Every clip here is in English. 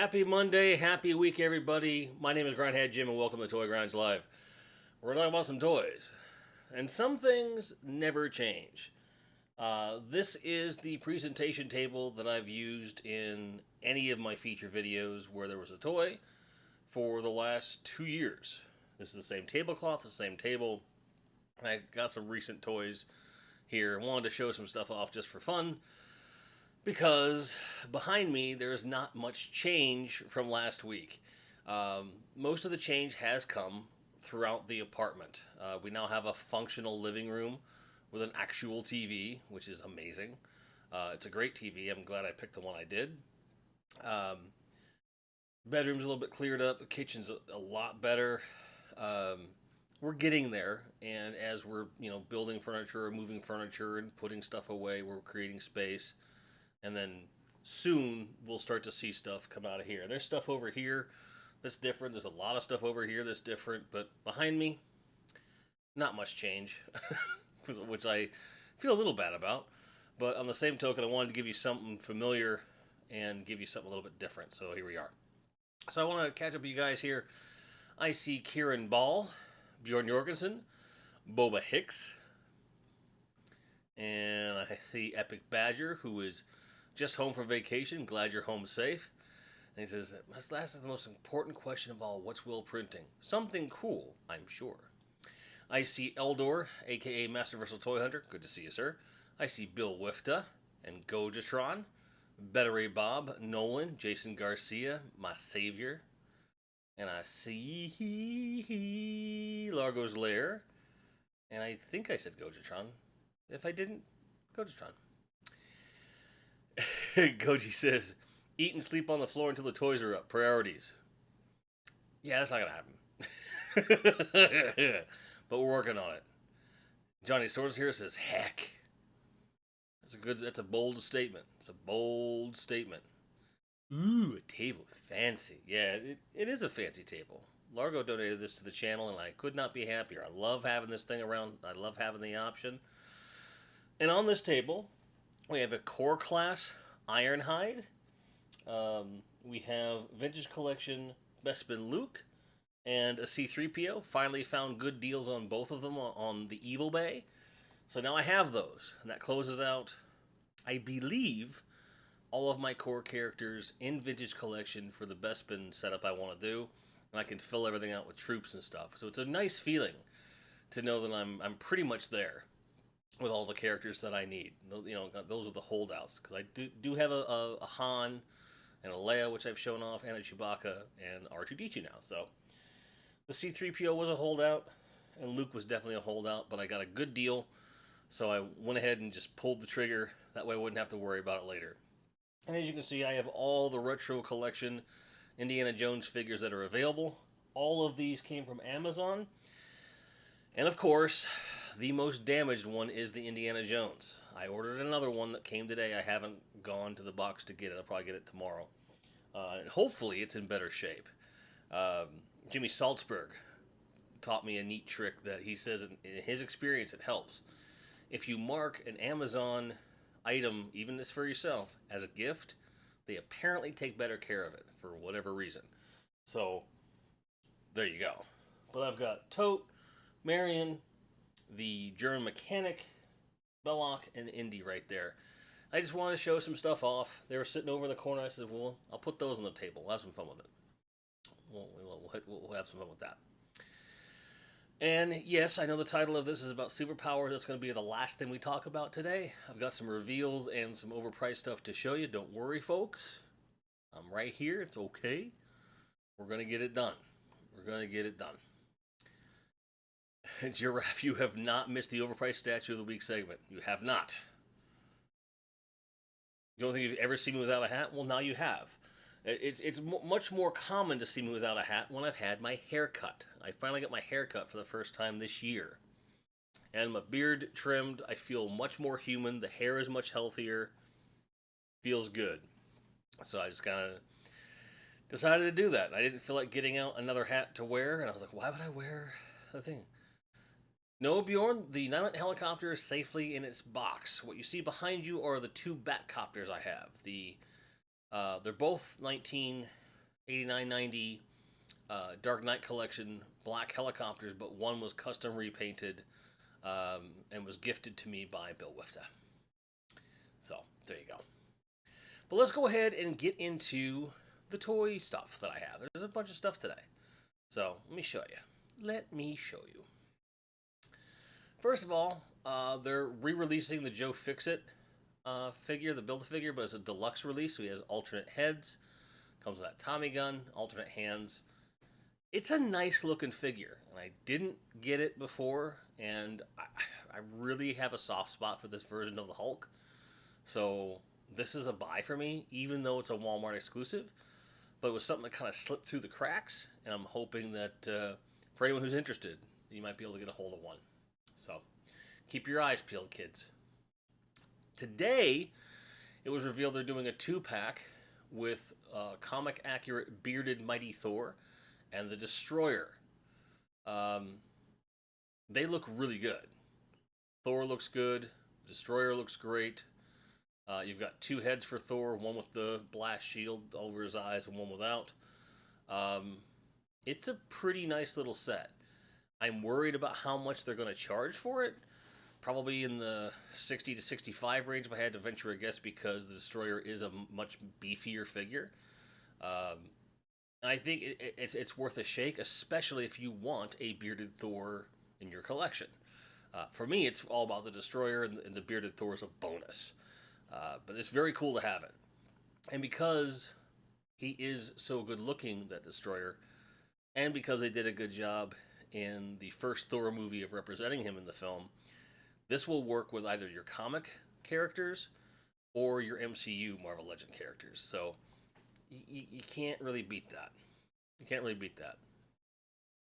Happy Monday, happy week, everybody. My name is Grindhead Jim, and welcome to Toy Grinds Live. We're talking about some toys, and some things never change. This is the presentation table that I've used in any of my feature videos where there was a toy for the last 2 years. This is the same tablecloth, the same table. I got some recent toys here. I wanted to show some stuff off just for fun, because behind me there's not much change from last week. Most of the change has come throughout the apartment. We now have a functional living room with an actual TV, which is amazing. It's a great TV. I'm glad I picked the one I did. Bedroom's a little bit cleared up. The kitchen's a lot better. We're getting there, and as we're building furniture or moving furniture and putting stuff away, we're creating space. And then soon we'll start to see stuff come out of here. There's stuff over here that's different. There's a lot of stuff over here that's different. But behind me, not much change, which I feel a little bad about. But on the same token, I wanted to give you something familiar and give you something a little bit different. So here we are. So I want to catch up with you guys here. I see Kieran Ball, Bjorn Jorgensen, Boba Hicks, and I see Epic Badger, who is just home from vacation. Glad you're home safe. And he says, that's the most important question of all. What's Will printing? Something cool, I'm sure. I see Eldor, a.k.a. Masterversal Toy Hunter. Good to see you, sir. I see Bill Wifta and Gojatron. Betteray Bob, Nolan, Jason Garcia, my savior. And I see Largo's Lair. And I think I said Gojatron. If I didn't, Gojatron. Goji says, eat and sleep on the floor until the toys are up. Priorities. Yeah, that's not going to happen. But we're working on it. Johnny Swords here says, heck. That's a bold statement. It's a bold statement. Ooh, a table. Fancy. Yeah, it is a fancy table. Largo donated this to the channel, and I could not be happier. I love having this thing around. I love having the option. And on this table, we have a core class Ironhide. We have Vintage Collection Bespin Luke and a C3PO. Finally found good deals on both of them on the Evil Bay. So now I have those. And that closes out, I believe, all of my core characters in Vintage Collection for the Bespin setup I want to do. And I can fill everything out with troops and stuff. So it's a nice feeling to know that I'm pretty much there with all the characters that I need. Those are the holdouts, because I do have a Han and a Leia, which I've shown off, and a Chewbacca and R2-D2 now. So the C3PO was a holdout, and Luke was definitely a holdout, but I got a good deal, so I went ahead and just pulled the trigger. That way I wouldn't have to worry about it later. And as you can see, I have all the Retro Collection Indiana Jones figures that are available. All of these came from Amazon. And of course, the most damaged one is the Indiana Jones. I ordered another one that came today. I haven't gone to the box to get it. I'll probably get it tomorrow. And hopefully it's in better shape. Jimmy Salzberg taught me a neat trick that he says in his experience it helps. If you mark an Amazon item, even this for yourself, as a gift, they apparently take better care of it for whatever reason. So, there you go. But I've got Tote, Marion, the German Mechanic, Belloc, and Indy right there. I just wanted to show some stuff off. They were sitting over in the corner. I said, well, I'll put those on the table. We'll have some fun with it. We'll have some fun with that. And yes, I know the title of this is about superpowers. That's going to be the last thing we talk about today. I've got some reveals and some overpriced stuff to show you. Don't worry, folks. I'm right here. It's okay. We're going to get it done. We're going to get it done. Giraffe, you have not missed the overpriced statue of the week segment. You have not. You don't think you've ever seen me without a hat? Well, now you have. It's much more common to see me without a hat when I've had my hair cut. I finally got my hair cut for the first time this year. And my beard trimmed. I feel much more human. The hair is much healthier. Feels good. So I just kind of decided to do that. I didn't feel like getting out another hat to wear. And I was like, why would I wear the thing? No, Bjorn, the Nyland helicopter is safely in its box. What you see behind you are the two Batcopters I have. They're both 8990 Dark Knight Collection black helicopters, but one was custom repainted and was gifted to me by Bill Wifta. So, there you go. But let's go ahead and get into the toy stuff that I have. There's a bunch of stuff today. So, let me show you. Let me show you. First of all, they're re-releasing the Joe Fixit figure, the Build-A-Figure, but it's a deluxe release, so he has alternate heads. Comes with that Tommy gun, alternate hands. It's a nice looking figure, and I didn't get it before, and I really have a soft spot for this version of the Hulk. So this is a buy for me, even though it's a Walmart exclusive. But it was something that kind of slipped through the cracks, and I'm hoping that for anyone who's interested, you might be able to get a hold of one. So keep your eyes peeled, kids. Today, it was revealed they're doing a 2-pack with comic accurate bearded Mighty Thor and the Destroyer. They look really good. Thor looks good. Destroyer looks great. You've got 2 heads for Thor, one with the blast shield over his eyes and one without. It's a pretty nice little set. I'm worried about how much they're going to charge for it. Probably in the 60 to 65 range if I had to venture a guess, because the Destroyer is a much beefier figure. I think it's worth a shake, especially if you want a bearded Thor in your collection. For me, it's all about the Destroyer, and the bearded Thor is a bonus. But it's very cool to have it. And because he is so good looking, that Destroyer, and because they did a good job in the first Thor movie of representing him in the film, this will work with either your comic characters or your MCU Marvel Legend characters. So you can't really beat that. You can't really beat that.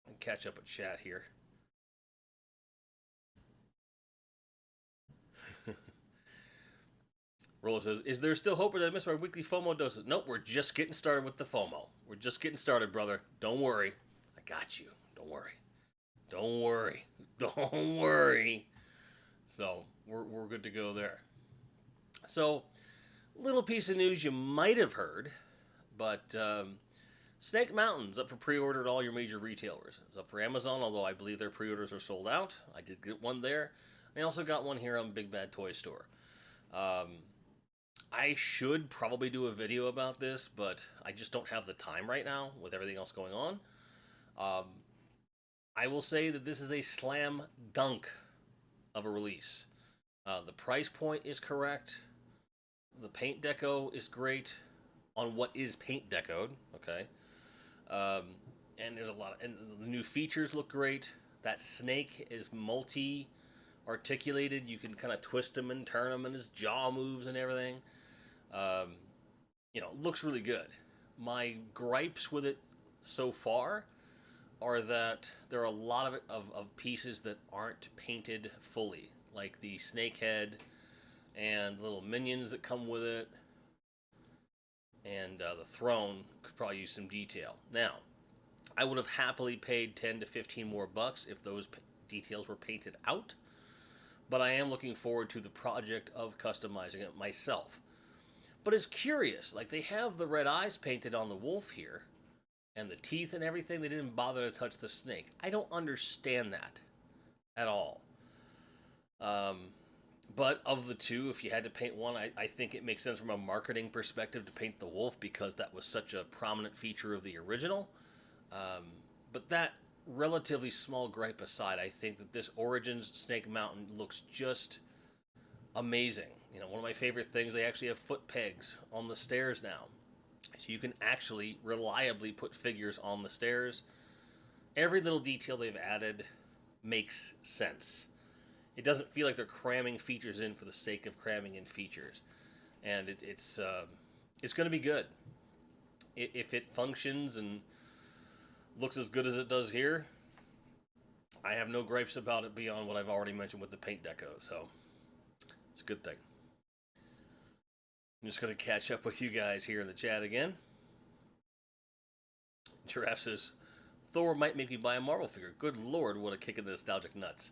I'll catch up with chat here. Rolo says, is there still hope, or did I miss my weekly FOMO doses? Nope, we're just getting started with the FOMO. We're just getting started, brother. Don't worry. I got you. Don't worry. Don't worry. Don't worry. So, we're good to go there. So, little piece of news you might have heard, but Snake Mountain's up for pre-order at all your major retailers. It's up for Amazon, although I believe their pre-orders are sold out. I did get one there. I also got one here on Big Bad Toy Store. I should probably do a video about this, but I just don't have the time right now with everything else going on. I will say that this is a slam dunk of a release. The price point is correct. The paint deco is great on what is paint decoed. Okay. And there's a lot of, and the new features look great. That snake is multi-articulated. You can kind of twist him and turn him, and his jaw moves and everything. Looks really good. My gripes with it so far are that there are a lot of pieces that aren't painted fully, like the snake head and the little minions that come with it, and the throne could probably use some detail. Now, I would have happily paid 10 to 15 more bucks if those details were painted out, but I am looking forward to the project of customizing it myself. But it's curious, like they have the red eyes painted on the wolf here, and the teeth and everything. They didn't bother to touch the snake. I don't understand that at all. But of the two, if you had to paint one, I think it makes sense from a marketing perspective to paint the wolf, because that was such a prominent feature of the original. But that relatively small gripe aside, I think that this Origins Snake Mountain looks just amazing. One of my favorite things, they actually have foot pegs on the stairs now. So you can actually reliably put figures on the stairs. Every little detail they've added makes sense. It doesn't feel like they're cramming features in for the sake of cramming in features. And it's going to be good. If it functions and looks as good as it does here, I have no gripes about it beyond what I've already mentioned with the paint deco. So it's a good thing. I'm just going to catch up with you guys here in the chat again. Giraffe says, Thor might make me buy a Marvel figure. Good lord, what a kick in the nostalgic nuts.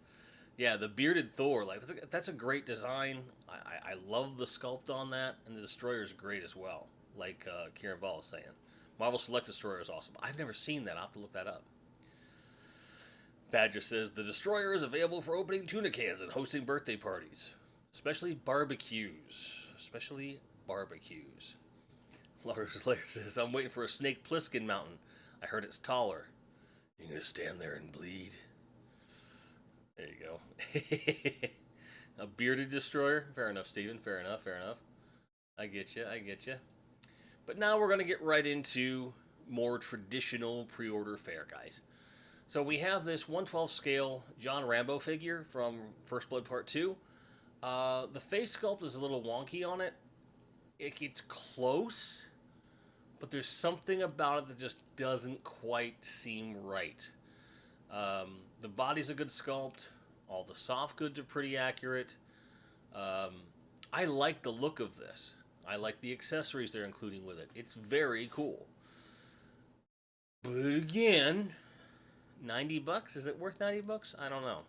Yeah, the bearded Thor, that's a great design. I love the sculpt on that, and the Destroyer is great as well, like Kieran Ball is saying. Marvel Select Destroyer is awesome. I've never seen that. I'll have to look that up. Badger says the Destroyer is available for opening tuna cans and hosting birthday parties, especially barbecues. Especially barbecues. Lars Lair says I'm waiting for a Snake Plissken mountain. I heard it's taller. You gonna stand there and bleed? There you go. A bearded destroyer? Fair enough, Steven. Fair enough, fair enough. I get you, I get you. But now we're going to get right into more traditional pre-order fare, guys. So we have this 1/12 scale John Rambo figure from First Blood Part 2. The face sculpt is a little wonky on it. It's close, but there's something about it that just doesn't quite seem right. The body's a good sculpt. All the soft goods are pretty accurate. I like the look of this. I like the accessories they're including with it. It's very cool. But again, 90 bucks? Is it worth 90 bucks? I don't know.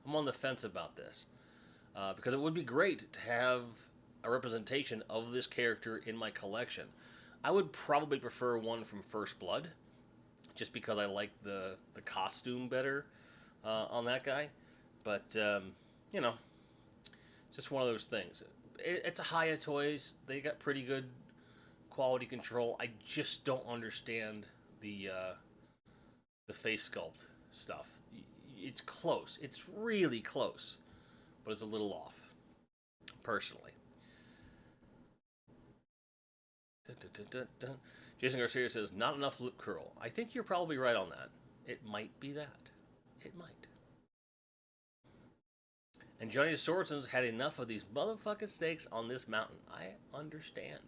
I'm on the fence about this. Because it would be great to have a representation of this character in my collection. I would probably prefer one from First Blood, just because I like the costume better on that guy. But, you know, just one of those things. It's a Hiya Toys. They got pretty good quality control. I just don't understand the face sculpt stuff. It's close. It's really close, but it's a little off, personally. Jason Garcia says, not enough lip curl. I think you're probably right on that. It might be that. It might. And Johnny Sorensen's had enough of these motherfucking snakes on this mountain. I understand.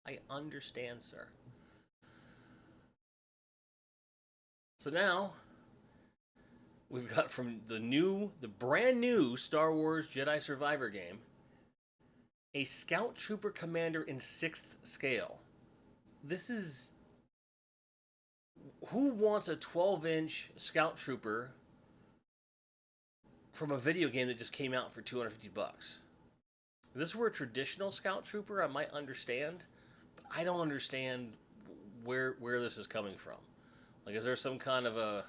I understand, sir. So now, we've got from the brand new Star Wars Jedi Survivor game, a Scout Trooper Commander in 6th scale. This is... Who wants a 12-inch Scout Trooper from a video game that just came out for 250 bucks? If this were a traditional Scout Trooper, I might understand, but I don't understand where this is coming from. Like, is there some kind of a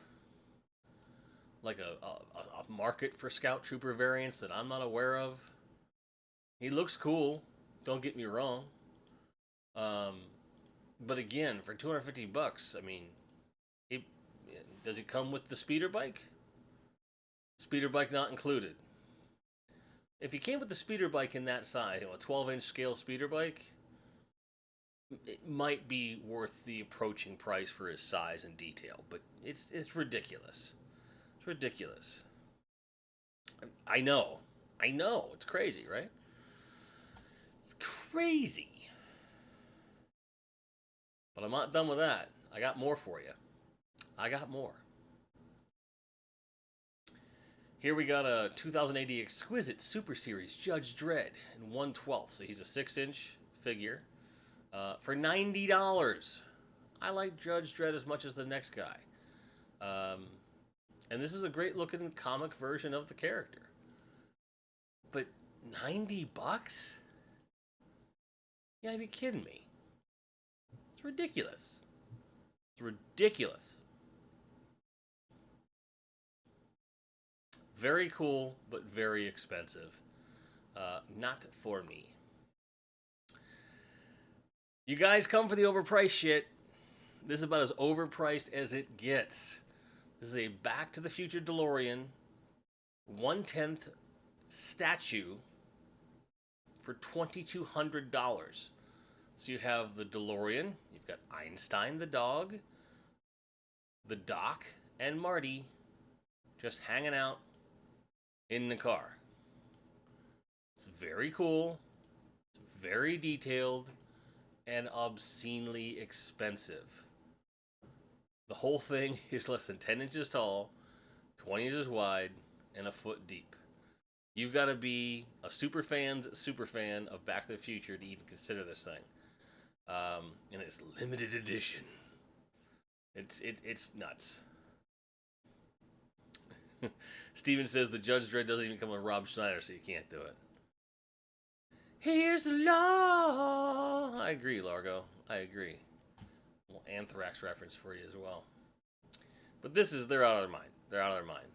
market for Scout Trooper variants that I'm not aware of? He looks cool, don't get me wrong. But again, for 250 bucks, I mean, does it come with the speeder bike? Speeder bike not included. If you came with the speeder bike in that size, a 12-inch scale speeder bike, it might be worth the approaching price for his size and detail. But it's ridiculous. It's ridiculous. I know. It's crazy, right? It's crazy. But I'm not done with that. I got more for you. I got more. Here we got a 2080 Exquisite Super Series Judge Dredd in 1/12. So he's a 6-inch figure for $90. I like Judge Dredd as much as the next guy. And this is a great looking comic version of the character. But 90 bucks? You gotta be kidding me. It's ridiculous. It's ridiculous. Very cool, but very expensive. Not for me. You guys come for the overpriced shit. This is about as overpriced as it gets. This is a Back to the Future DeLorean 1/10 statue for $2,200. So you have the DeLorean, you've got Einstein the dog, the Doc, and Marty just hanging out in the car. It's very cool, it's very detailed, and obscenely expensive. The whole thing is less than 10 inches tall, 20 inches wide, and a foot deep. You've got to be a super fan of Back to the Future to even consider this thing. And it's limited edition. It's nuts. Steven says the Judge Dredd doesn't even come with Rob Schneider, so you can't do it. Here's the law. I agree, Largo. I agree. Anthrax reference for you as well. But this is, they're out of their mind. They're out of their mind.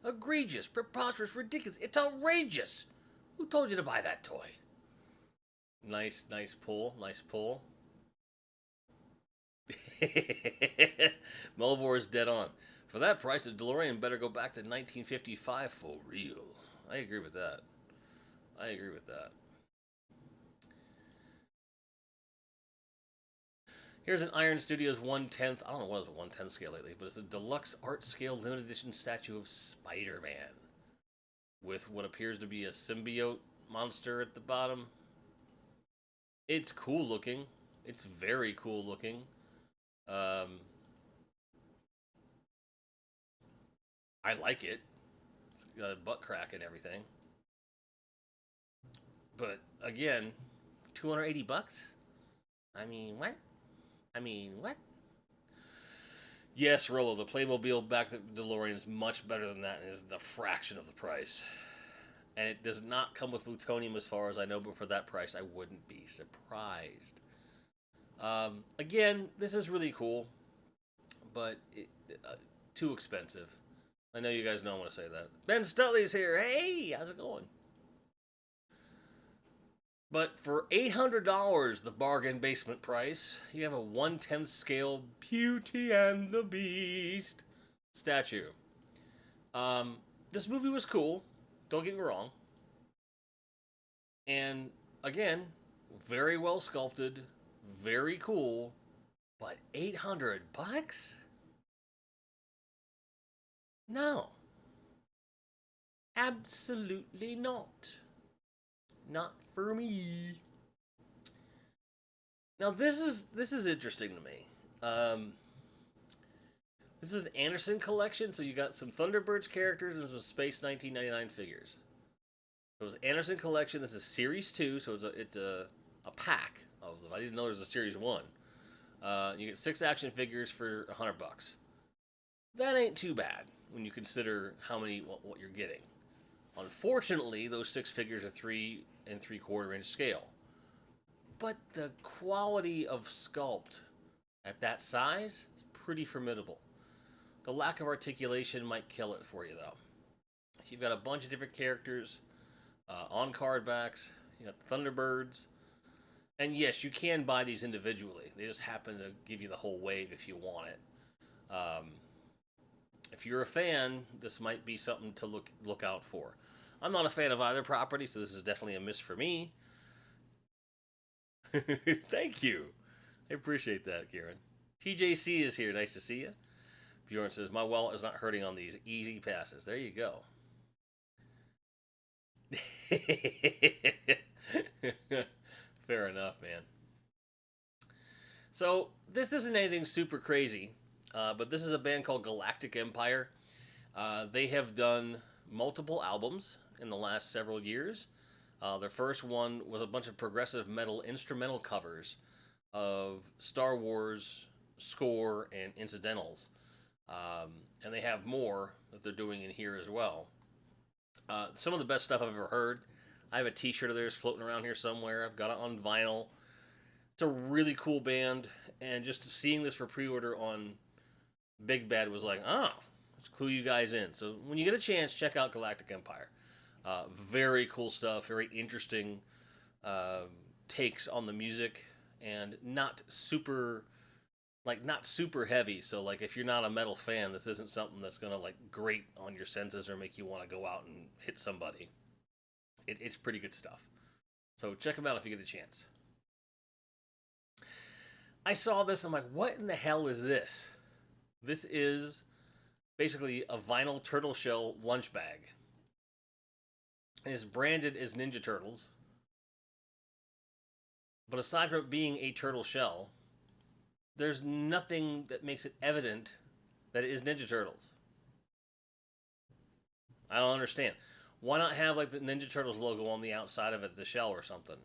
Egregious, preposterous, ridiculous. It's outrageous. Who told you to buy that toy? Nice pull. Nice pull. Melvor is dead on. For that price, the DeLorean better go back to 1955 for real. I agree with that. Here's an Iron Studios 1/10. I don't know what is a 1/10 scale lately, but it's a deluxe art scale limited edition statue of Spider-Man with what appears to be a symbiote monster at the bottom. It's cool looking. It's very cool looking. I like it. It's got a butt crack and everything. But again, $280? I mean, what? Yes, Rolo, the Playmobil back to the DeLorean is much better than that and is a fraction of the price. And it does not come with plutonium as far as I know, but for that price, I wouldn't be surprised. Again, this is really cool, but too expensive. I know you guys don't want to say that. Ben Stutley's here. Hey, how's it going? But for $800, the bargain basement price, you have a 1/10 scale Beauty and the Beast statue. This movie was cool. Don't get me wrong. And again, very well sculpted, very cool, but $800? No. Absolutely not. Not for me. Now this is interesting to me. This is an Anderson collection, so you got some Thunderbirds characters and some Space 1999 figures. It was Anderson collection. This is Series 2, so it's a pack of them. I didn't know there was a Series 1. You get 6 action figures for $100. That ain't too bad when you consider what you're getting. Unfortunately, those 6 figures are 3 3/4 inch scale. But the quality of sculpt at that size is pretty formidable. The lack of articulation might kill it for you, though. You've got a bunch of different characters on card backs. You got Thunderbirds. And yes, you can buy these individually. They just happen to give you the whole wave if you want it. If you're a fan, this might be something to look out for. I'm not a fan of either property, so this is definitely a miss for me. Thank you. I appreciate that, Kieran. TJC is here. Nice to see you. Bjorn says, my wallet is not hurting on these easy passes. There you go. Fair enough, man. So, this isn't anything super crazy, but this is a band called Galactic Empire. They have done multiple albums in the last several years. Their first one was a bunch of progressive metal instrumental covers of Star Wars score and incidentals. And they have more that they're doing in here as well. Some of the best stuff I've ever heard. I have a t-shirt of theirs floating around here somewhere. I've got it on vinyl. It's a really cool band. And just seeing this for pre-order on Big Bad was like, let's clue you guys in. So when you get a chance, check out Galactic Empire. Very cool stuff. Very interesting takes on the music. And not super heavy. So like if you're not a metal fan, this isn't something that's gonna like grate on your senses or make you want to go out and hit somebody. It's pretty good stuff. So check them out if you get a chance. I saw this and I'm like, what in the hell is this? This is basically a vinyl turtle shell lunch bag. And it's branded as Ninja Turtles. But aside from it being a turtle shell, there's nothing that makes it evident that it is Ninja Turtles. I don't understand. Why not have like the Ninja Turtles logo on the outside of it, the shell or something?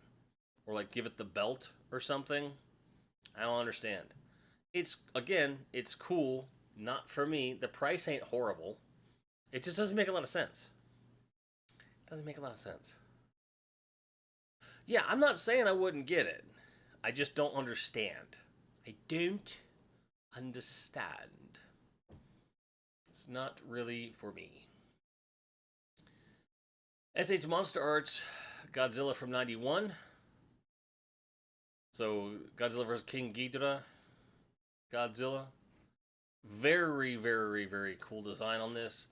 Or like give it the belt or something? I don't understand. It's cool. Not for me. The price ain't horrible. It just doesn't make a lot of sense. Yeah, I'm not saying I wouldn't get it. I just don't understand. I don't understand. It's not really for me. SH Monster Arts, Godzilla from 91. So, Godzilla vs. King Ghidorah. Godzilla. Very, very, very cool design on this.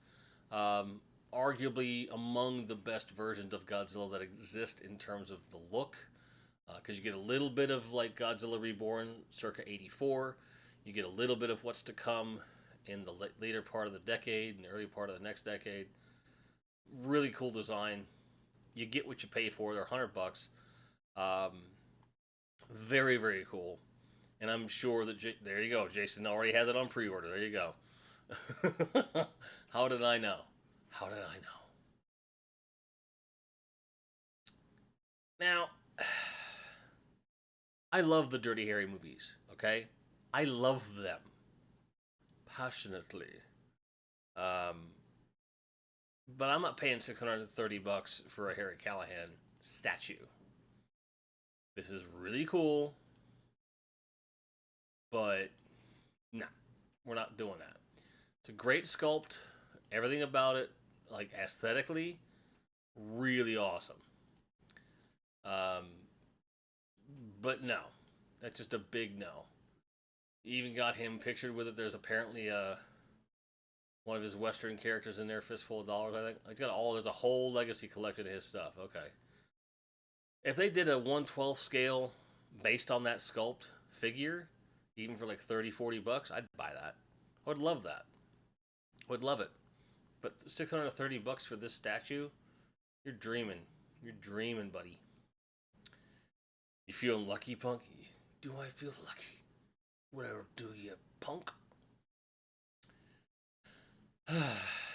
Arguably among the best versions of Godzilla that exist in terms of the look. Because you get a little bit of like Godzilla Reborn circa 84. You get a little bit of what's to come in the later part of the decade and the early part of the next decade. Really cool design. You get what you pay for. They're $100. Very, very cool. And I'm sure that there you go. Jason already has it on pre-order. There you go. How did I know? How did I know? Now, I love the Dirty Harry movies. Okay, I love them passionately. But I'm not paying $630 for a Harry Callahan statue. This is really cool, but nah, we're not doing that. It's a great sculpt. Everything about it, like aesthetically, really awesome. But no, that's just a big no. Even got him pictured with it. There's apparently one of his Western characters in there, Fistful of Dollars, I think. He's got there's a whole legacy collection of his stuff. Okay. If they did a 1/12 scale based on that sculpt figure, even for like 30, $40, I'd buy that. I would love that. Would love it. But $630 for this statue, you're dreaming. You're dreaming, buddy. You feeling lucky, punk? Do I feel lucky? Whatever do you, punk?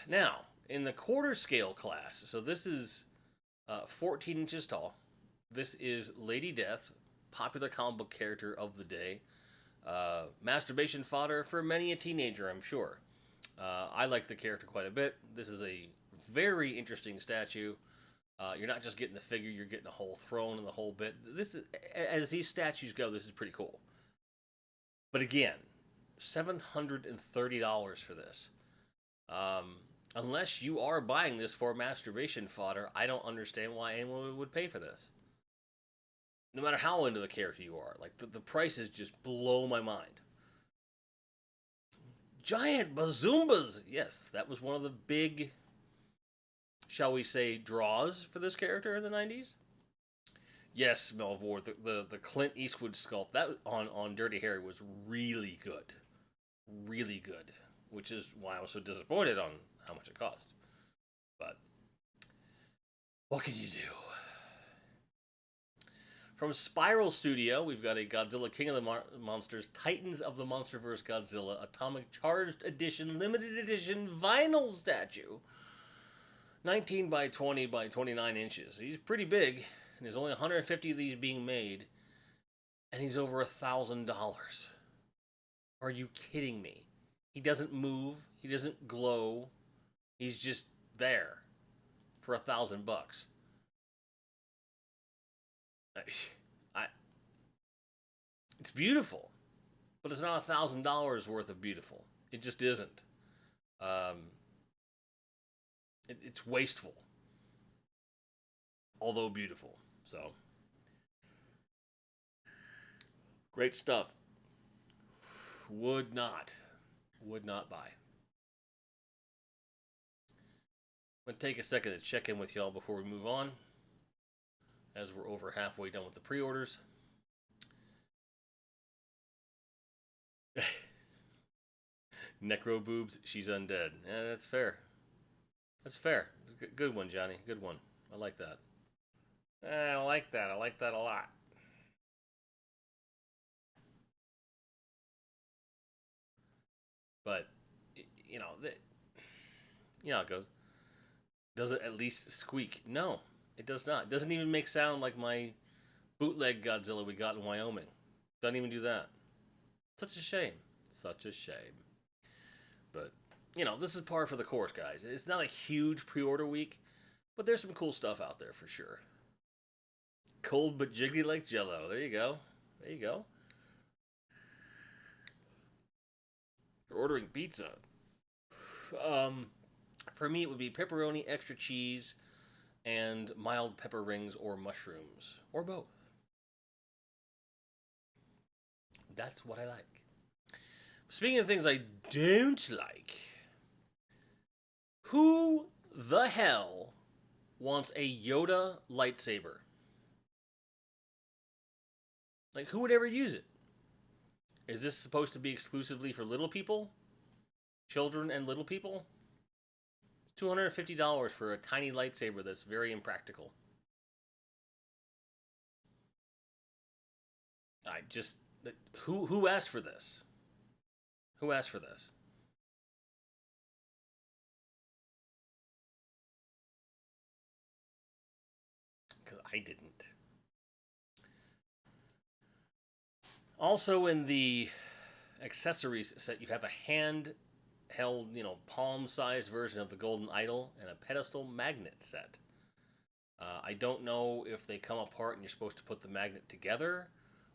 Now, in the quarter scale class, so this is 14 inches tall. This is Lady Death, popular comic book character of the day. Masturbation fodder for many a teenager, I'm sure. I like the character quite a bit. This is a very interesting statue. You're not just getting the figure, you're getting the whole throne and the whole bit. This is, as these statues go, this is pretty cool. But again, $730 for this. Unless you are buying this for masturbation fodder, I don't understand why anyone would pay for this. No matter how into the character you are. Like, the prices just blow my mind. Giant bazoombas! Yes, that was one of the big, shall we say, draws for this character in the 90s. Yes, Melvor, the Clint Eastwood sculpt that on Dirty Harry was really good. Really good. Which is why I was so disappointed on how much it cost. But what can you do? From Spiral Studio, we've got a Godzilla King of the Monsters, Titans of the Monsterverse Godzilla Atomic Charged Edition, Limited Edition vinyl statue. 19 by 20 by 29 inches. He's pretty big, and there's only 150 of these being made, and he's over $1,000. Are you kidding me? He doesn't move. He doesn't glow. He's just there for $1,000. It's beautiful, but it's not $1,000 worth of beautiful. It just isn't. It's wasteful, although beautiful. So, great stuff. Would not buy. I'm going to take a second to check in with y'all before we move on, as we're over halfway done with the pre-orders. Necro boobs, she's undead. Yeah, that's fair. That's fair. Good one, Johnny. Good one. I like that. I like that. I like that a lot. But, you know how it goes. Does it at least squeak? No, it does not. It doesn't even make sound like my bootleg Godzilla we got in Wyoming. Doesn't even do that. Such a shame. Such a shame. But, this is par for the course, guys. It's not a huge pre-order week, but there's some cool stuff out there for sure. Cold but jiggly like Jello. There you go. There you go. You're ordering pizza. For me, it would be pepperoni, extra cheese, and mild pepper rings or mushrooms, or both. That's what I like. Speaking of things I don't like, who the hell wants a Yoda lightsaber? Like, who would ever use it? Is this supposed to be exclusively for little people? Children and little people? $250 for a tiny lightsaber that's very impractical. I just... Who asked for this? Who asked for this? Because I didn't. Also, in the accessories set, you have a handheld, palm-sized version of the Golden Idol and a pedestal magnet set. I don't know if they come apart and you're supposed to put the magnet together,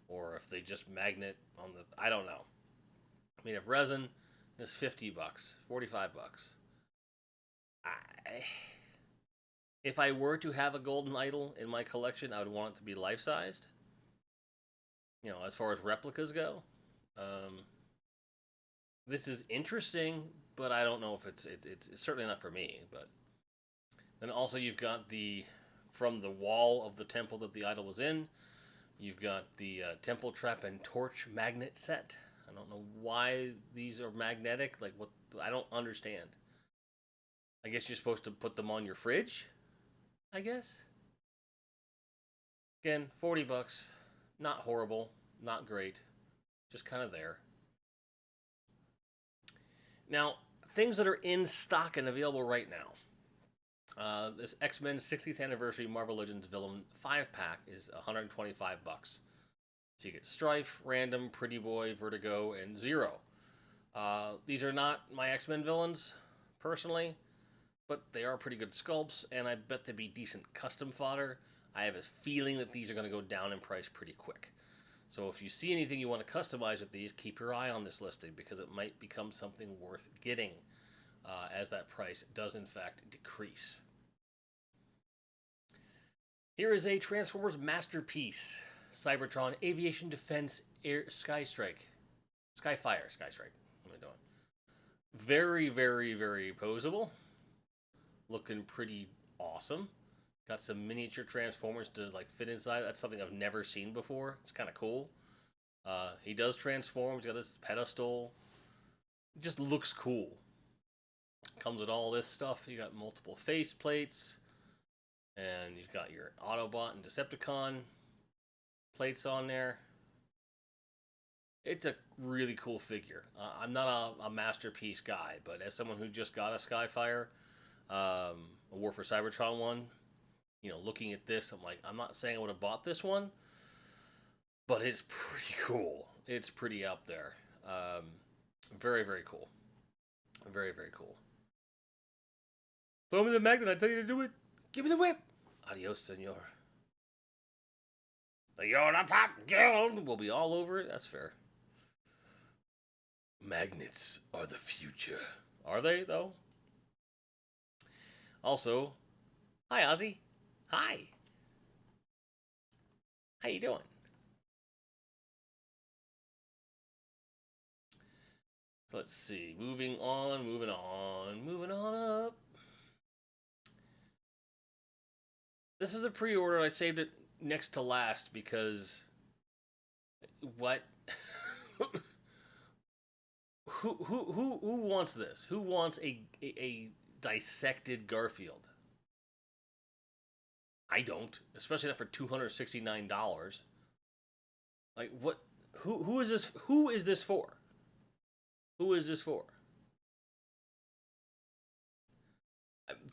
or if they just magnet on the... I don't know. Made of resin is $50, $45. If I were to have a Golden Idol in my collection, I would want it to be life-sized. As far as replicas go. This is interesting, but I don't know if it's certainly not for me. But then also you've got from the wall of the temple that the idol was in, you've got the temple trap and torch magnet set. I don't know why these are magnetic. Like, what? I don't understand. I guess you're supposed to put them on your fridge, I guess. Again, $40. Not horrible, not great, just kind of there. Now, things that are in stock and available right now. This X-Men 60th Anniversary Marvel Legends Villain 5-pack is $125. So you get Strife, Random, Pretty Boy, Vertigo, and Zero. These are not my X-Men villains, personally, but they are pretty good sculpts, and I bet they'd be decent custom fodder. I have a feeling that these are going to go down in price pretty quick. So if you see anything you want to customize with these, keep your eye on this listing, because it might become something worth getting as that price does in fact decrease. Here is a Transformers masterpiece. Cybertron Aviation Defense Air Skystrike. Skyfire. Skystrike. What am I doing? Very, very, very posable. Looking pretty awesome. Got some miniature Transformers to fit inside. That's something I've never seen before. It's kind of cool. He does transform. He's got this pedestal. It just looks cool. Comes with all this stuff. You got multiple face plates. And you've got your Autobot and Decepticon plates on there. It's a really cool figure. I'm not a masterpiece guy, but as someone who just got a Skyfire, a War for Cybertron one, looking at this, I'm like, I'm not saying I would have bought this one, but it's pretty cool. It's pretty out there. Very, very cool. Very, very cool. Throw me the magnet, I tell you to do it. Give me the whip. Adios, senor. The Yoda Pop Guild will be all over it. That's fair. Magnets are the future. Are they, though? Also, hi, Ozzy. Hi. How you doing? So let's see. Moving on, moving on, moving on up. This is a pre-order. I saved it next to last because what? who wants this? Who wants a dissected Garfield? I don't, especially not for $269. Like, what? Who is this? Who is this for? Who is this for?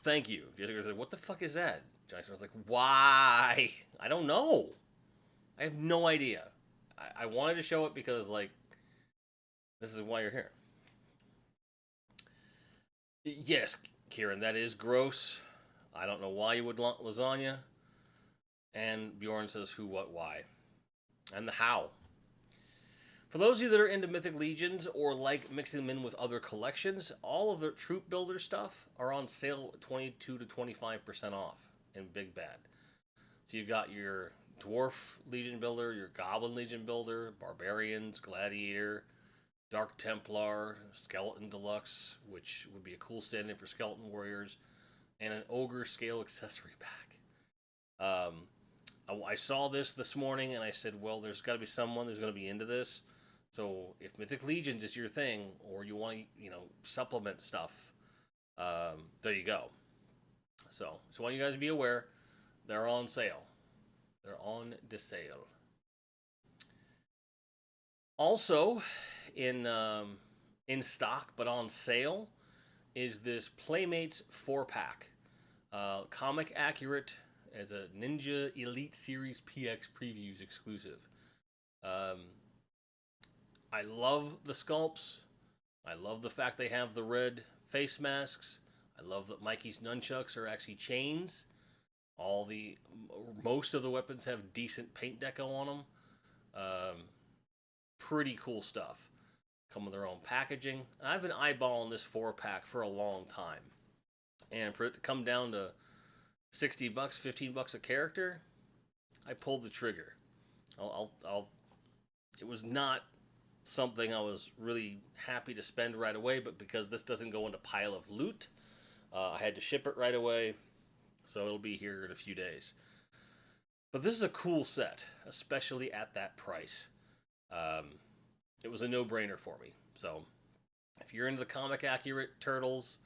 Thank you. What the fuck is that? Jackson was like, why? I don't know. I have no idea. I wanted to show it because, this is why you're here. Yes, Kieran, that is gross. I don't know why you would want lasagna. And Bjorn says who, what, why. And the how. For those of you that are into Mythic Legions or like mixing them in with other collections, all of their troop builder stuff are on sale 22 to 25% off in Big Bad. So you've got your Dwarf Legion builder, your Goblin Legion builder, Barbarians, Gladiator, Dark Templar, Skeleton Deluxe, which would be a cool stand-in for Skeleton Warriors, and an Ogre Scale accessory pack. I saw this morning, and I said, well, there's got to be someone who's going to be into this. So if Mythic Legions is your thing, or you want to, supplement stuff, there you go. So I want you guys to be aware, they're on sale. They're on the sale. Also, in stock but on sale, is this Playmates 4-pack. Comic accurate as a Ninja Elite Series PX Previews exclusive. I love the sculpts. I love the fact they have the red face masks. I love that Mikey's nunchucks are actually chains. Most of the weapons have decent paint deco on them. Pretty cool stuff. Come with their own packaging. I've been eyeballing this 4-pack for a long time. And for it to come down to $60, $15 a character, I pulled the trigger. It was not something I was really happy to spend right away, but because this doesn't go into pile of loot, I had to ship it right away, so it'll be here in a few days. But this is a cool set, especially at that price. It was a no-brainer for me. So if you're into the comic accurate turtles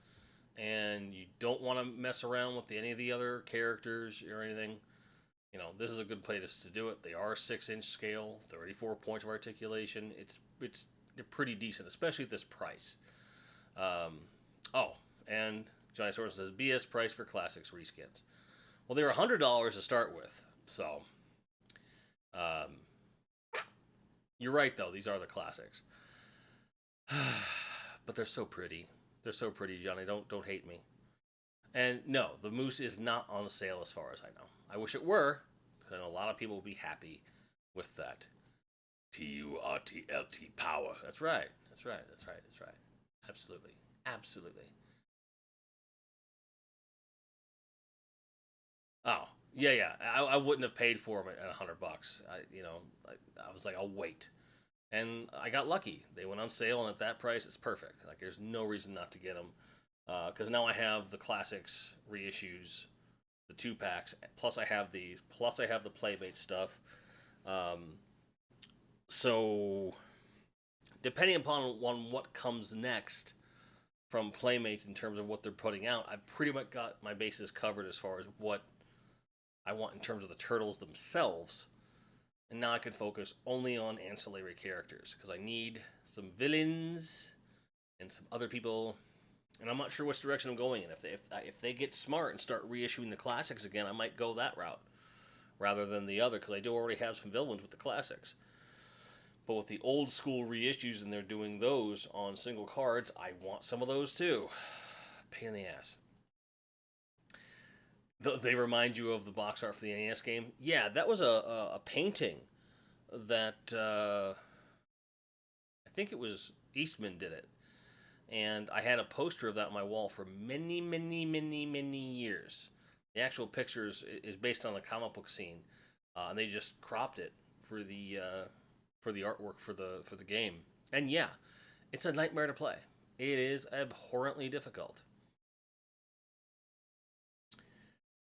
and you don't want to mess around with any of the other characters or anything, this is a good place to do it. They are 6-inch scale, 34 points of articulation. They're pretty decent, especially at this price. And Johnny Source says BS price for classics reskins. Well, they were $100 to start with, so you're right though. These are the classics, but they're so pretty. They're so pretty, Johnny. Don't hate me. And no, the Moose is not on sale as far as I know. I wish it were, because I know a lot of people will be happy with that. TURTLT power. That's right. That's right. That's right. That's right. Absolutely. Absolutely. Oh, yeah. I wouldn't have paid for them at $100. I was like, I'll wait. And I got lucky. They went on sale, and at that price, it's perfect. Like, there's no reason not to get them. Because now I have the classics reissues, the 2-packs, plus I have these, plus I have the Playmate stuff. So, depending upon what comes next from Playmates in terms of what they're putting out, I've pretty much got my bases covered as far as what I want in terms of the turtles themselves. And now I can focus only on ancillary characters, because I need some villains and some other people. And I'm not sure which direction I'm going in. If they get smart and start reissuing the classics again, I might go that route rather than the other, because I do already have some villains with the classics. But with the old school reissues and they're doing those on single cards, I want some of those too. Pain in the ass. They remind you of the box art for the NES game. Yeah, that was a painting that I think it was Eastman did it. And I had a poster of that on my wall for many, many, many, many years. The actual pictures is based on a comic book scene, and they just cropped it for the artwork for the game. And yeah, it's a nightmare to play. It is abhorrently difficult.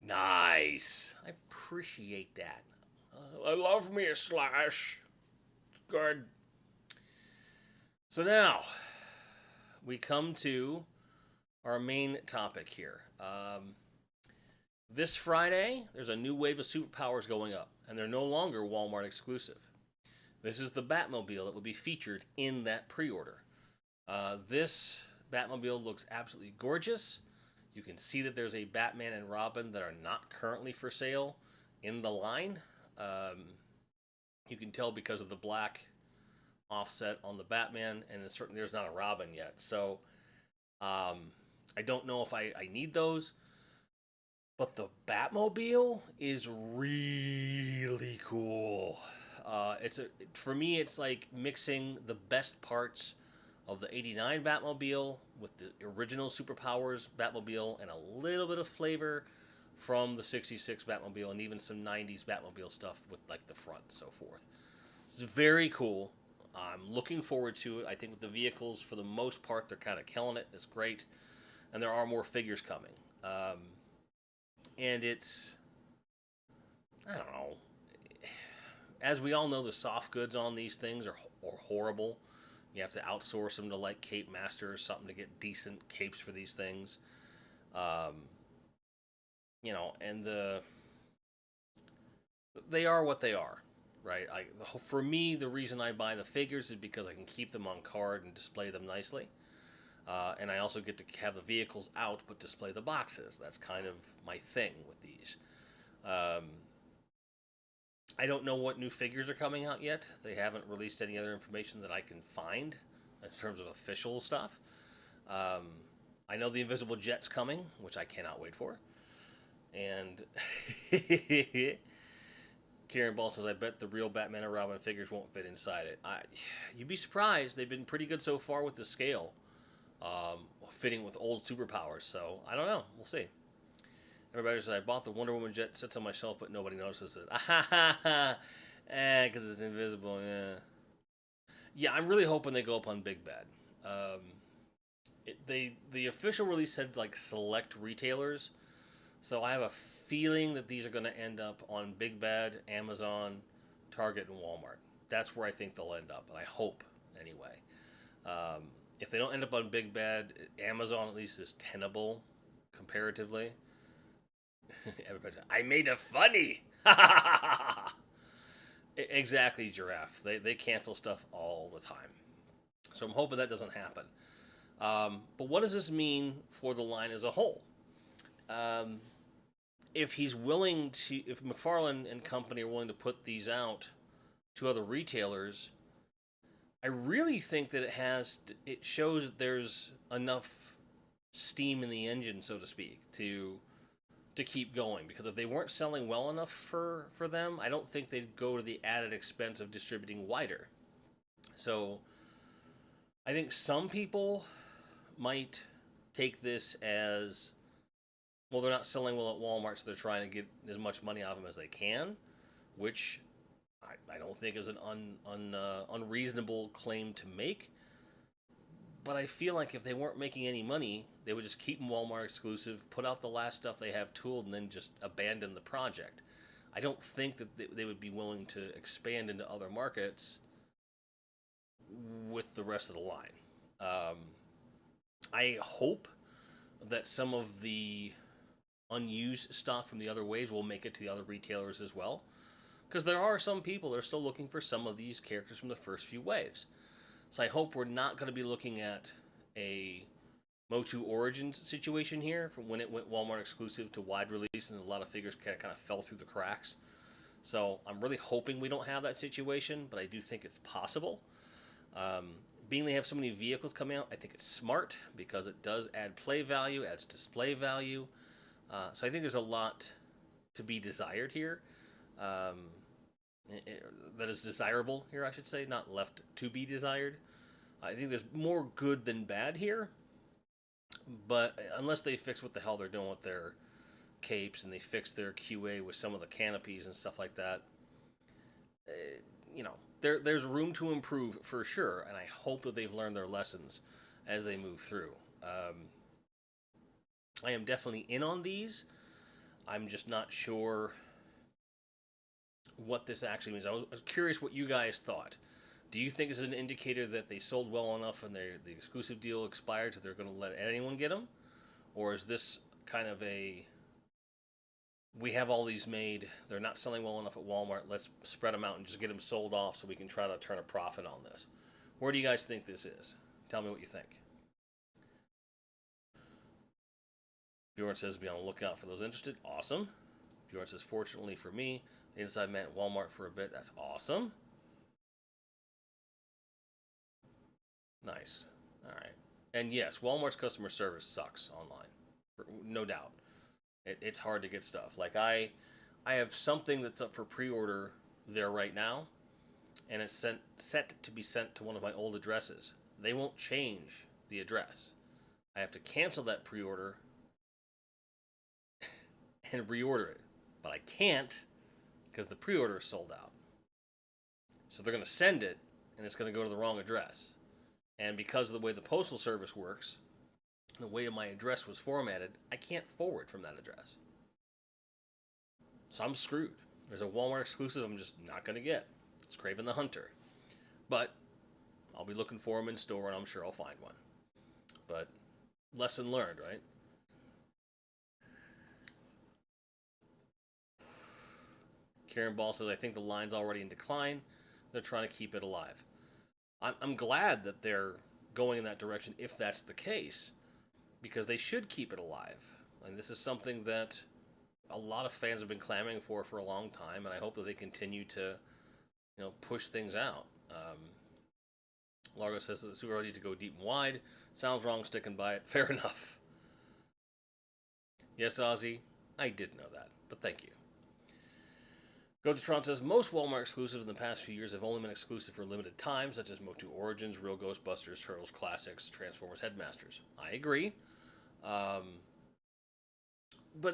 Nice. I appreciate that. I love me a slash. Good. So now we come to our main topic here. This Friday, there's a new wave of superpowers going up, and they're no longer Walmart exclusive. This is the Batmobile that will be featured in that pre-order. This Batmobile looks absolutely gorgeous. You can see that there's a Batman and Robin that are not currently for sale in the line. You can tell because of the black offset on the Batman, and certainly there's not a Robin yet. So I don't know if I need those. But the Batmobile is really cool. For me, it's like mixing the best parts of the '89 Batmobile with the original Superpowers Batmobile and a little bit of flavor from the '66 Batmobile and even some '90s Batmobile stuff with like the front and so forth. It's very cool. I'm looking forward to it. I think with the vehicles, for the most part, they're kind of killing it. It's great, and there are more figures coming. And it's, I don't know. As we all know, the soft goods on these things are horrible. You have to outsource them to like Cape Master or something to get decent capes for these things. Um, and they are what they are, right? For me, the reason I buy the figures is because I can keep them on card and display them nicely. And I also get to have the vehicles out but display the boxes. That's kind of my thing with these. Um, I don't know what new figures are coming out yet. They haven't released any other information that I can find in terms of official stuff. Um, I know the Invisible Jet's coming, which I cannot wait for. And Kieran Ball says, I bet the real Batman and Robin figures won't fit inside it. You'd be surprised. They've been pretty good so far with the scale, fitting with old superpowers. So, I don't know. We'll see. Everybody says, I bought the Wonder Woman jet, sits on my shelf, but nobody notices it. Because it's invisible, yeah. Yeah, I'm really hoping they go up on Big Bad. The official release said, like, select retailers. So I have a feeling that these are going to end up on Big Bad, Amazon, Target, and Walmart. That's where I think they'll end up, and I hope, anyway. If they don't end up on Big Bad, Amazon at least is tenable, comparatively. Everybody, I made a funny. Exactly, Giraffe. They cancel stuff all the time, so I'm hoping that doesn't happen. But what does this mean for the line as a whole? If he's willing to, if McFarlane and company are willing to put these out to other retailers, I really think that it shows that there's enough steam in the engine, so to speak, to keep going. Because if they weren't selling well enough for them, I don't think they'd go to the added expense of distributing wider. So I think some people might take this as, well, they're not selling well at Walmart, so they're trying to get as much money out of them as they can, which I don't think is an unreasonable claim to make. But I feel like if they weren't making any money, they would just keep them Walmart exclusive, put out the last stuff they have tooled, and then just abandon the project. I don't think that they would be willing to expand into other markets with the rest of the line. I hope that some of the unused stock from the other waves will make it to the other retailers as well. Because there are some people that are still looking for some of these characters from the first few waves. So I hope we're not going to be looking at a Motu Origins situation here from when it went Walmart exclusive to wide release and a lot of figures kind of fell through the cracks. So I'm really hoping we don't have that situation, but I do think it's possible. Being they have so many vehicles coming out, I think it's smart because it does add play value, adds display value. So I think there's a lot to be desired here. That is desirable here, I should say, not left to be desired. I think there's more good than bad here, but unless they fix what the hell they're doing with their capes and they fix their QA with some of the canopies and stuff like that, there's room to improve for sure, and I hope that they've learned their lessons as they move through. I am definitely in on these. I'm just not sure what this actually means. I was curious what you guys thought. Do you think it's an indicator that they sold well enough and the exclusive deal expired so they're going to let anyone get them? Or is this kind of a, we have all these made, they're not selling well enough at Walmart, let's spread them out and just get them sold off so we can try to turn a profit on this? Where do you guys think this is? Tell me what you think. Bjorn says be on the lookout for those interested. Awesome. Bjorn says, fortunately for me, the inside man at Walmart for a bit. That's awesome. Nice. All right. And yes, Walmart's customer service sucks online. No doubt. It's hard to get stuff. Like I have something that's up for pre-order there right now. and it's set to be sent to one of my old addresses. They won't change the address. I have to cancel that pre-order and reorder it, but I can't because the pre-order is sold out. So they're going to send it, and it's going to go to the wrong address. And because of the way the postal service works, the way my address was formatted, I can't forward from that address. So I'm screwed. There's a Walmart exclusive I'm just not going to get. It's Kraven the Hunter. But I'll be looking for them in store, and I'm sure I'll find one. But lesson learned, right? Karen Ball says, I think the line's already in decline. They're trying to keep it alive. I'm glad that they're going in that direction if that's the case, because they should keep it alive. And this is something that a lot of fans have been clamoring for a long time, and I hope that they continue to, push things out. Largo says that the Super need to go deep and wide. Sounds wrong, sticking by it. Fair enough. Yes, Ozzy, I did know that, but thank you. GoTotron says, most Walmart exclusives in the past few years have only been exclusive for limited time, such as Motu Origins, Real Ghostbusters, Turtles Classics, Transformers Headmasters. I agree. But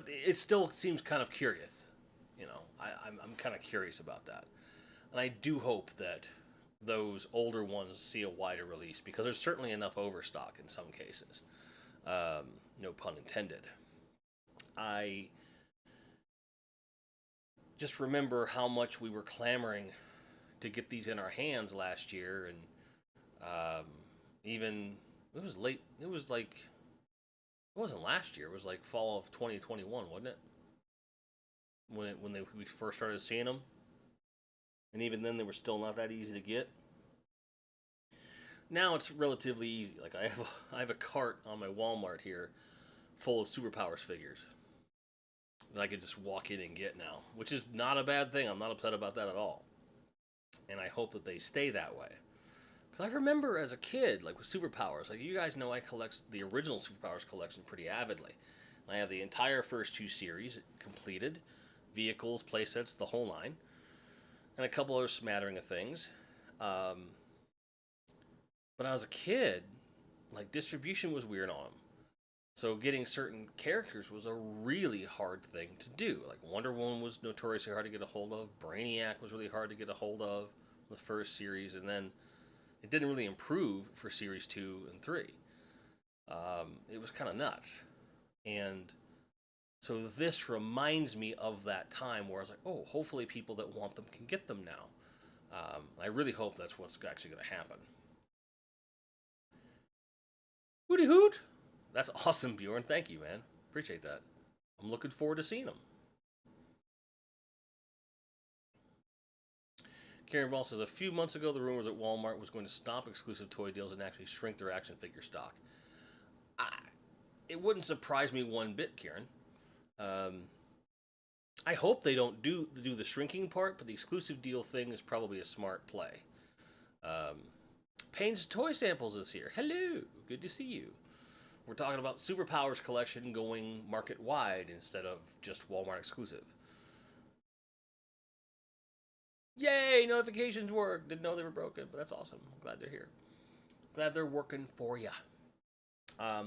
it still seems kind of curious. I'm kind of curious about that. And I do hope that those older ones see a wider release, because there's certainly enough overstock in some cases. No pun intended. I just remember how much we were clamoring to get these in our hands last year, and even it was late. It was like, it wasn't last year. It was like fall of 2021, wasn't it? When we first started seeing them, and even then they were still not that easy to get. Now it's relatively easy. Like I have a cart on my Walmart here, full of Superpowers figures that I could just walk in and get now, which is not a bad thing. I'm not upset about that at all. And I hope that they stay that way. Because I remember as a kid, like with Superpowers, like you guys know I collect the original Superpowers collection pretty avidly. I have the entire first two series completed, vehicles, playsets, the whole nine, and a couple other smattering of things. But as a kid, like distribution was weird on them. So getting certain characters was a really hard thing to do. Like Wonder Woman was notoriously hard to get a hold of. Brainiac was really hard to get a hold of the first series, and then it didn't really improve for series 2 and 3. It was kind of nuts. And so this reminds me of that time where I was like, oh, hopefully people that want them can get them now. I really hope that's what's actually going to happen. Hooty hoot! That's awesome, Bjorn. Thank you, man. Appreciate that. I'm looking forward to seeing them. Karen Ball says, a few months ago, the rumors that Walmart was going to stop exclusive toy deals and actually shrink their action figure stock. It wouldn't surprise me one bit, Karen. I hope they don't do the shrinking part, but the exclusive deal thing is probably a smart play. Payne's Toy Samples is here. Hello. Good to see you. We're talking about Superpowers collection going market-wide instead of just Walmart exclusive. Yay! Notifications work. Didn't know they were broken, but that's awesome. I'm glad they're here. Glad they're working for you. I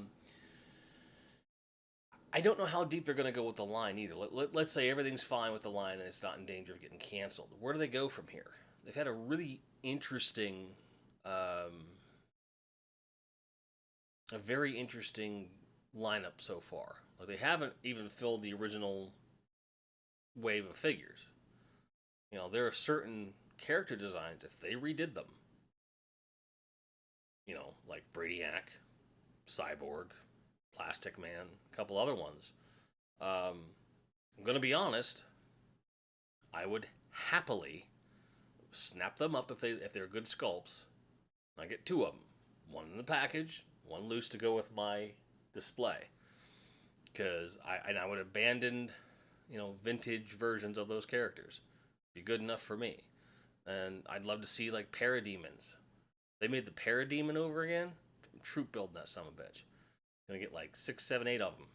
don't know how deep they're going to go with the line either. Let's say everything's fine with the line and it's not in danger of getting canceled. Where do they go from here? They've had a really interesting... a very interesting lineup so far. Like they haven't even filled the original wave of figures. There are certain character designs, if they redid them, like Brainiac, Cyborg, Plastic Man, a couple other ones. I'm going to be honest, I would happily snap them up if they're good sculpts. I get 2 of them. One in the package, one loose to go with my display. Because I would abandon, vintage versions of those characters. Be good enough for me. And I'd love to see, like, Parademons. They made the Parademon over again. Troop building that son of a bitch. Gonna get like 6, 7, 8 of them.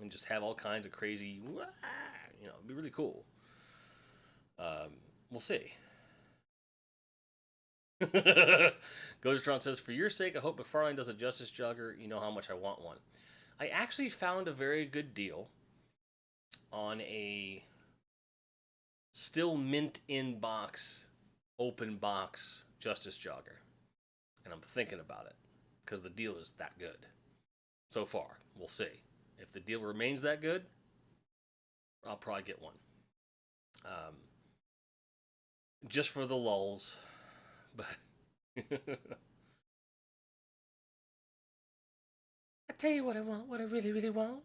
And just have all kinds of crazy, it'd be really cool. We'll see. Ghostron says, for your sake, I hope McFarlane does a Justice Jogger. You know how much I want one. I actually found a very good deal on a still mint in box, open box Justice Jogger. And I'm thinking about it because the deal is that good. So far, we'll see. If the deal remains that good, I'll probably get one. Um, just for the lulls. But I tell you what I want, what I really, really want.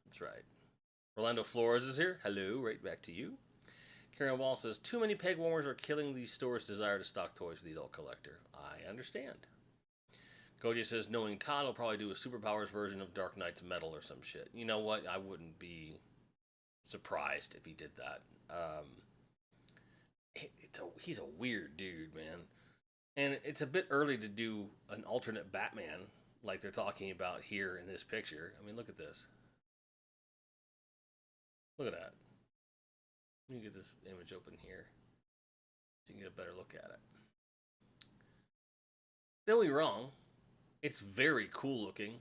That's right. Orlando Flores is here. Hello, right back to you. Karen Wall says, too many peg warmers are killing these stores' desire to stock toys for the adult collector. I understand. Goji says, knowing Todd will probably do a superpowers version of Dark Knight's Metal or some shit. You know what? I wouldn't be surprised if he did that. He's a weird dude, man. And it's a bit early to do an alternate Batman like they're talking about here in this picture. I mean, look at this. Look at that. Let me get this image open here so you can get a better look at it. Don't be wrong. It's very cool looking,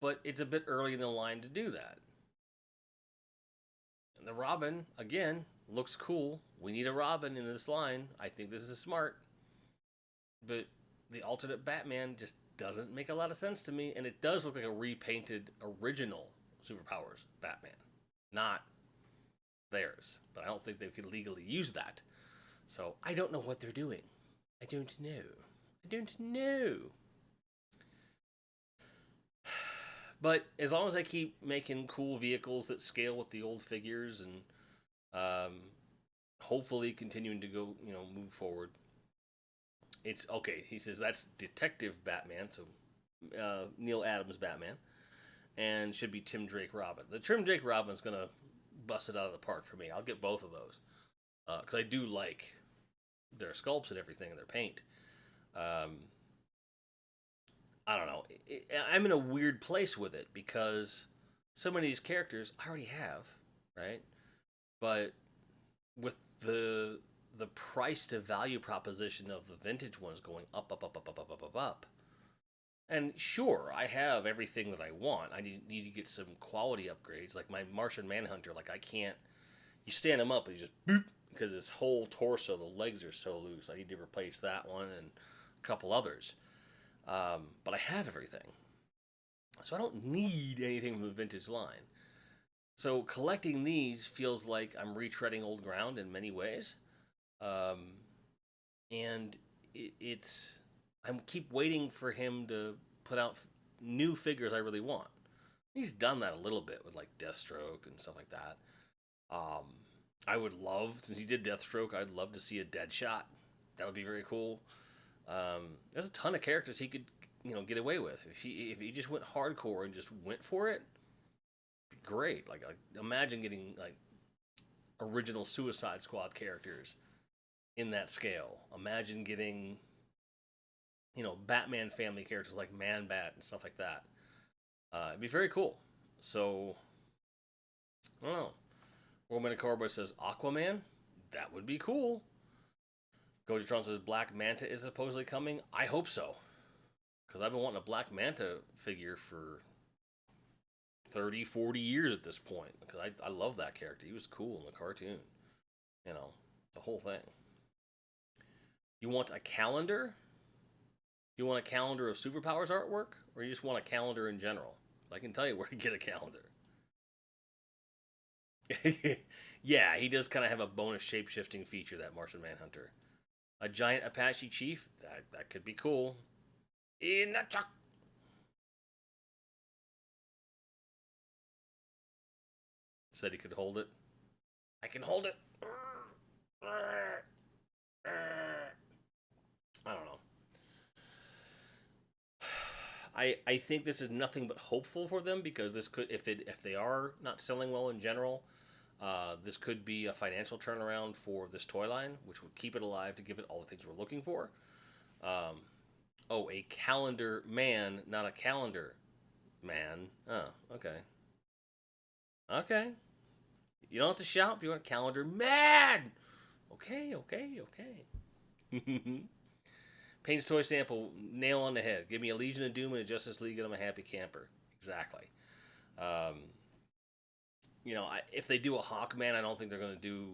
but it's a bit early in the line to do that. And the Robin, again, looks cool. We need a Robin in this line. I think this is smart. But the alternate Batman just doesn't make a lot of sense to me, and it does look like a repainted original Superpowers Batman, not theirs. But I don't think they could legally use that. So I don't know what they're doing. I don't know. I don't know. But as long as I keep making cool vehicles that scale with the old figures and hopefully continuing to go, move forward. It's okay. He says that's Detective Batman, so Neil Adams Batman, and should be Tim Drake Robin. The Tim Drake Robin's gonna bust it out of the park for me. I'll get both of those because I do like their sculpts and everything and their paint. I don't know. I'm in a weird place with it because so many of these characters I already have, right? But with the price to value proposition of the vintage ones going up, up, up, up, up, up, up, up, up. And sure, I have everything that I want. I need to get some quality upgrades, like my Martian Manhunter. Like I can't. You stand him up and he just boop because his whole torso, the legs are so loose. I need to replace that one and a couple others. But I have everything. So I don't need anything from the vintage line. So collecting these feels like I'm retreading old ground in many ways. Um, and it's I keep waiting for him to put out new figures I really want. He's done that a little bit with like Deathstroke and stuff like that. Um, I would love, since he did Deathstroke, I'd love to see a Deadshot. That would be very cool. There's a ton of characters he could, get away with if he just went hardcore and just went for it. Be great. Like imagine getting like original Suicide Squad characters in that scale. Imagine getting, Batman family characters like Man Bat and stuff like that. It'd be very cool. So I don't know. Roman Cowboy says Aquaman. That would be cool. Gojitron says Black Manta is supposedly coming. I hope so. Because I've been wanting a Black Manta figure for 30, 40 years at this point. Because I love that character. He was cool in the cartoon. The whole thing. You want a calendar? You want a calendar of Superpowers artwork? Or you just want a calendar in general? I can tell you where to get a calendar. Yeah, he does kind of have a bonus shape-shifting feature, that Martian Manhunter. A giant Apache chief? That could be cool. In the chuck. Said he could hold it. I can hold it. I don't know. I think this is nothing but hopeful for them because this could, if they are not selling well in general, this could be a financial turnaround for this toy line, which would keep it alive to give it all the things we're looking for. A calendar man, not a calendar man. Oh, okay. Okay. You don't have to shout. You want a calendar man. Okay. Payne's Toy Sample, nail on the head. Give me a Legion of Doom and a Justice League, and I'm a happy camper. Exactly. Um, if they do a Hawkman, I don't think they're going to do,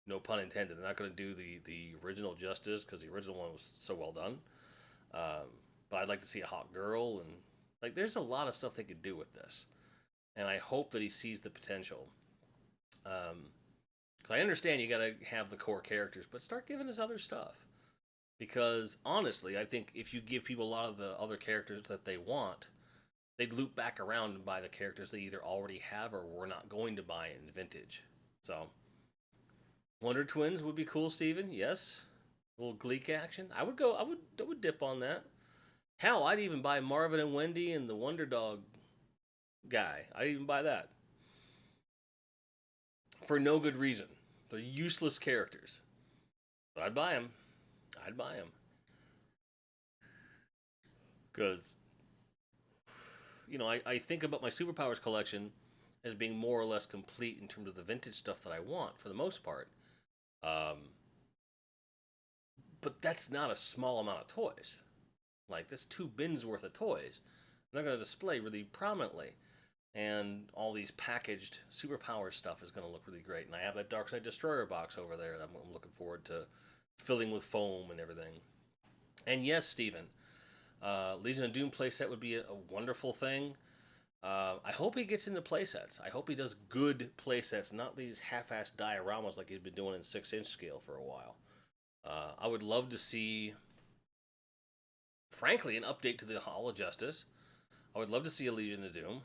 no pun intended, they're not going to do the original Justice because the original one was so well done. Um, but I'd like to see a Hawk Girl, and like, there's a lot of stuff they could do with this, and I hope that he sees the potential. Because I understand you got to have the core characters, but start giving us other stuff. Because honestly, I think if you give people a lot of the other characters that they want, they'd loop back around and buy the characters they either already have or were not going to buy in vintage. So, Wonder Twins would be cool, Steven. Yes. A little Gleek action. I would dip on that. Hell, I'd even buy Marvin and Wendy and the Wonder Dog guy. I'd even buy that. For no good reason. They're useless characters. But I'd buy them. I'd buy them. Because, I think about my superpowers collection as being more or less complete in terms of the vintage stuff that I want for the most part. Um, but that's not a small amount of toys. Like, that's 2 bins worth of toys. They're going to display really prominently. And all these packaged superpower stuff is going to look really great. And I have that Darkseid Destroyer box over there that I'm looking forward to filling with foam and everything. And yes, Steven, Legion of Doom playset would be a wonderful thing. I hope he gets into playsets. I hope he does good playsets, not these half-assed dioramas like he's been doing in 6-inch scale for a while. I would love to see, frankly, an update to the Hall of Justice. I would love to see a Legion of Doom.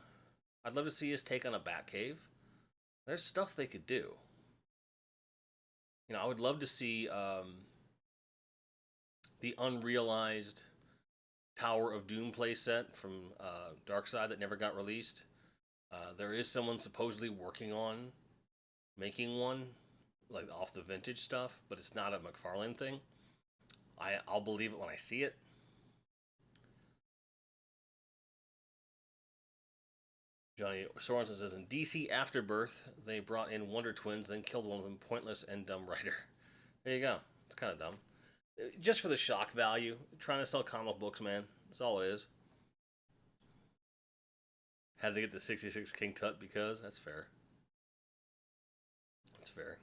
I'd love to see his take on a Batcave. There's stuff they could do. I would love to see the unrealized Tower of Doom playset from Darkseid that never got released. There is someone supposedly working on making one, like off the vintage stuff, but it's not a McFarlane thing. I'll believe it when I see it. Johnny Sorensen says in DC Afterbirth, they brought in Wonder Twins, then killed one of them, pointless and dumb writer. There you go. It's kind of dumb. Just for the shock value. Trying to sell comic books, man. That's all it is. Had to get the 66 King Tut because that's fair. That's fair.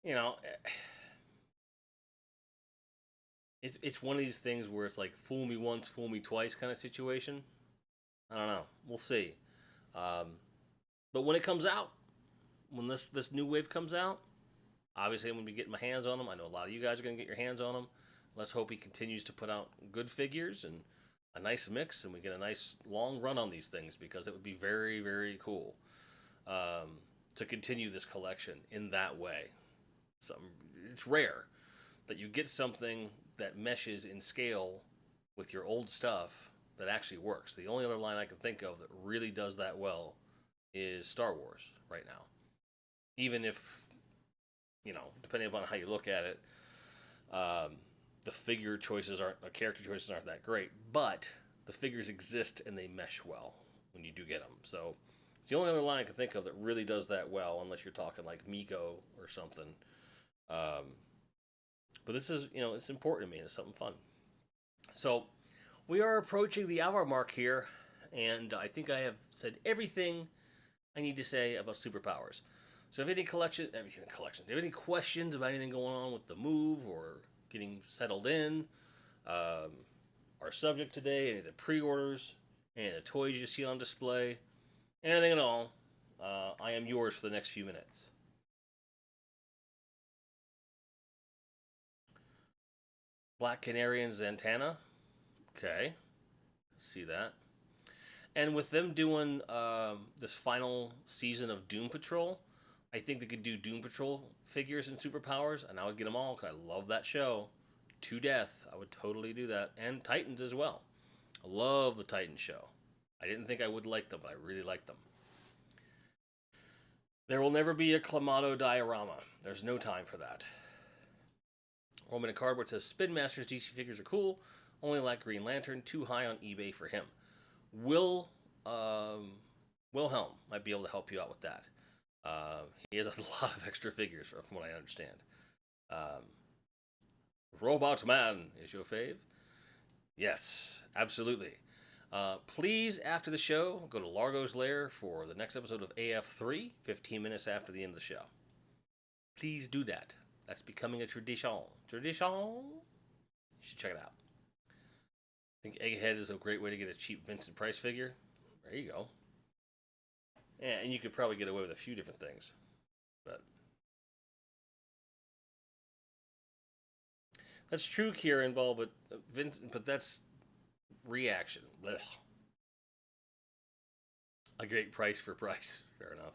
You know, it's one of these things where it's like fool me once, fool me twice kind of situation. I don't know. We'll see. Um, but when it comes out, when this new wave comes out, obviously I'm gonna be getting my hands on them. I know a lot of you guys are gonna get your hands on them. Let's hope he continues to put out good figures and a nice mix, and we get a nice long run on these things because it would be very, very cool to continue this collection in that way. It's rare that you get something that meshes in scale with your old stuff that actually works. The only other line I can think of that really does that well is Star Wars right now. Even if, depending upon how you look at it, the figure choices aren't, the character choices aren't that great, but the figures exist and they mesh well when you do get them. So it's the only other line I can think of that really does that well, unless you're talking like Miko or something. But this is, it's important to me. It's something fun. So we are approaching the hour mark here, and I think I have said everything I need to say about superpowers. So if any collections, do you have any questions about anything going on with the move or getting settled in, our subject today, any of the pre-orders, any of the toys you see on display, anything at all, I am yours for the next few minutes. Black Canary and Zantana. Okay. See that. And with them doing this final season of Doom Patrol, I think they could do Doom Patrol figures and superpowers, and I would get them all because I love that show to death. I would totally do that. And Titans as well. I love the Titans show. I didn't think I would like them, but I really like them. There will never be a Clamato diorama. There's no time for that. Roman and Cardboard says Spin Masters DC figures are cool. Only like Green Lantern. Too high on eBay for him. Wilhelm might be able to help you out with that. He has a lot of extra figures, from what I understand. Robot Man is your fave? Yes, absolutely. Please, after the show, go to Largo's Lair for the next episode of AF3, 15 minutes after the end of the show. Please do that. That's becoming a tradition. Tradition? You should check it out. I think Egghead is a great way to get a cheap Vincent Price figure. There you go. Yeah, and you could probably get away with a few different things. But that's true, Kieran Ball, but but that's reaction. Blech. A great price for price. Fair enough.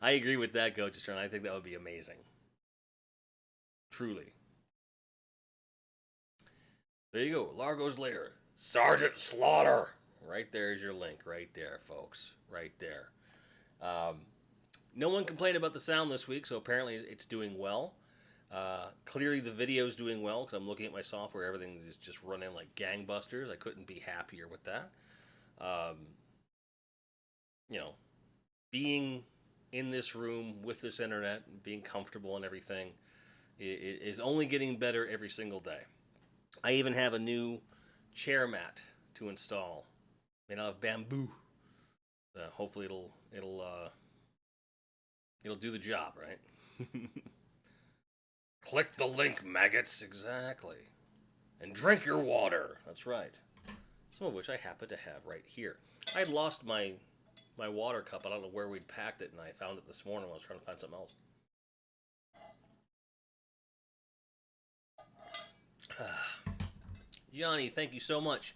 I agree with that, Coach Stern. I think that would be amazing. Truly. There you go. Largo's Lair. Sergeant Slaughter. Right there's your link. Right there, folks. Right there. No one complained about the sound this week, so apparently it's doing well. Clearly the video's doing well because I'm looking at my software. Everything is just running like gangbusters. I couldn't be happier with that. You know, being in this room with this internet, being comfortable and everything, is only getting better every single day. I even have a new chair mat to install, made out of bamboo. Hopefully it'll do the job, right? Click the link, maggots. Exactly. And drink your water. That's right. Some of which I happen to have right here. I had lost my water cup. I don't know where we'd packed it, and I found it this morning when I was trying to find something else. Johnny, thank you so much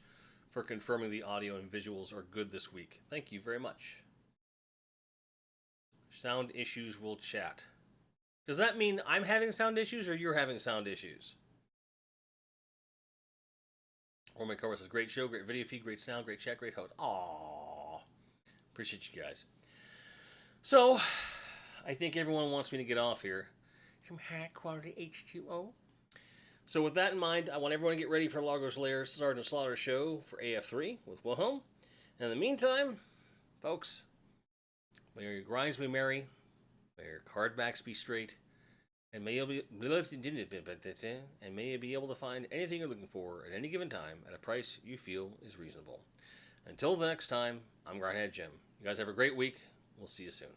for confirming the audio and visuals are good this week. Thank you very much. Sound issues will chat. Does that mean I'm having sound issues or you're having sound issues? Or my cover says, great show, great video feed, great sound, great chat, great host. Aww. Appreciate you guys. So, I think everyone wants me to get off here. Some high quality H2O. So with that in mind, I want everyone to get ready for Largo's Lair Sergeant Slaughter show for AF3 with Wilhelm. And in the meantime, folks, may your grinds be merry, may your card backs be straight, and may you be able to find anything you're looking for at any given time at a price you feel is reasonable. Until the next time, I'm Grindhead Jim. You guys have a great week. We'll see you soon.